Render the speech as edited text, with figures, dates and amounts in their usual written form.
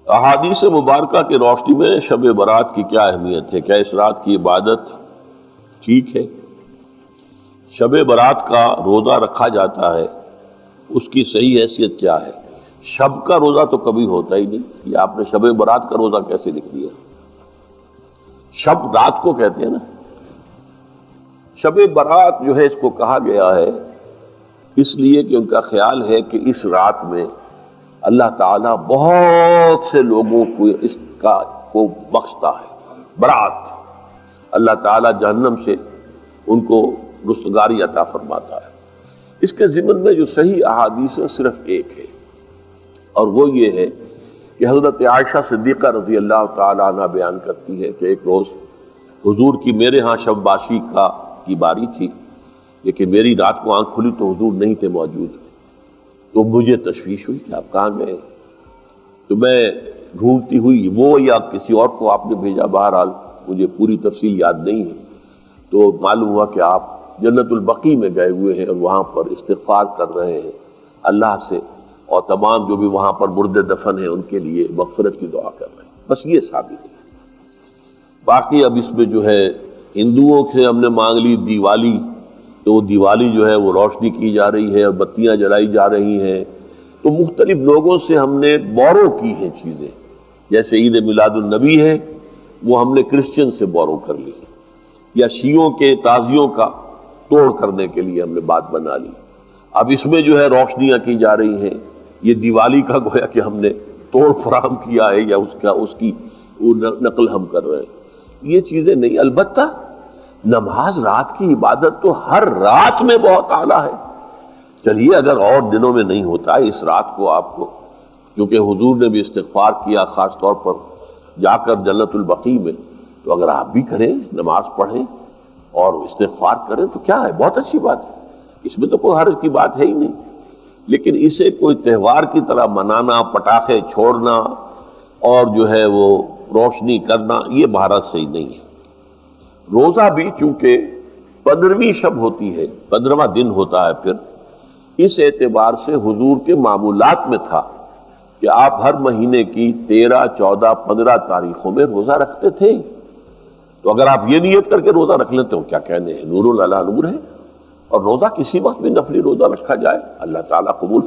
احادیث مبارکہ کی روشنی میں شب برات کی کیا اہمیت ہے؟ کیا اس رات کی عبادت ٹھیک ہے؟ شب برات کا روزہ رکھا جاتا ہے، اس کی صحیح حیثیت کیا ہے؟ شب کا روزہ تو کبھی ہوتا ہی نہیں، یہ آپ نے شب برات کا روزہ کیسے لکھ دیا؟ شب رات کو کہتے ہیں نا۔ شب برات جو ہے اس کو کہا گیا ہے اس لیے کہ ان کا خیال ہے کہ اس رات میں اللہ تعالیٰ بہت سے لوگوں کو بخشتا ہے۔ برات، اللہ تعالیٰ جہنم سے ان کو رستگاری عطا فرماتا ہے۔ اس کے ضمن میں جو صحیح احادیث صرف ایک ہے، اور وہ یہ ہے کہ حضرت عائشہ صدیقہ رضی اللہ تعالیٰ عنہ بیان کرتی ہے کہ ایک روز حضور کی میرے ہاں شب باشی کی باری تھی، لیکن میری رات کو آنکھ کھلی تو حضور نہیں تھے موجود، تو مجھے تشویش ہوئی کہ آپ کہاں گئے؟ تو میں ڈھونڈتی ہوئی وہ یا کسی اور کو آپ نے بھیجا، بہرحال مجھے پوری تفصیل یاد نہیں ہے، تو معلوم ہوا کہ آپ جنت البقیع میں گئے ہوئے ہیں اور وہاں پر استغفار کر رہے ہیں اللہ سے، اور تمام جو بھی وہاں پر مردے دفن ہیں ان کے لیے مغفرت کی دعا کر رہے ہیں۔ بس یہ ثابت ہے۔ باقی اب اس میں جو ہے ہندوؤں سے ہم نے مانگ لی دیوالی، تو دیوالی جو ہے وہ روشنی کی جا رہی ہے اور بتیاں جلائی جا رہی ہیں، تو مختلف لوگوں سے ہم نے بورو کی ہیں چیزیں، جیسے عید میلاد النبی ہے وہ ہم نے کرسچن سے بورو کر لی، یا شیعوں کے تعزیوں کا توڑ کرنے کے لیے ہم نے بات بنا لی۔ اب اس میں جو ہے روشنیاں کی جا رہی ہیں، یہ دیوالی کا گویا کہ ہم نے توڑ فراہم کیا ہے یا اس کی نقل ہم کر رہے ہیں۔ یہ چیزیں نہیں، البتہ نماز رات کی عبادت تو ہر رات میں بہت اعلیٰ ہے۔ چلیے اگر اور دنوں میں نہیں ہوتا ہے، اس رات کو آپ کو، کیونکہ حضور نے بھی استغفار کیا خاص طور پر جا کر جنت البقیع میں، تو اگر آپ بھی کریں، نماز پڑھیں اور استغفار کریں تو کیا ہے، بہت اچھی بات ہے، اس میں تو کوئی حرج کی بات ہے ہی نہیں۔ لیکن اسے کوئی تہوار کی طرح منانا، پٹاخے چھوڑنا اور جو ہے وہ روشنی کرنا، یہ بھارت صحیح نہیں ہے۔ روزہ بھی چونکہ 15ویں شب ہوتی ہے، 15واں دن ہوتا ہے، پھر اس اعتبار سے حضور کے معمولات میں تھا کہ آپ ہر مہینے کی 13، 14، 15 تاریخوں میں روزہ رکھتے تھے۔ تو اگر آپ یہ نیت کر کے روزہ رکھ لیتے ہو، کیا کہنے ہیں، نور علی نور ہے، اور روزہ کسی وقت بھی نفلی روزہ رکھا جائے اللہ تعالیٰ قبول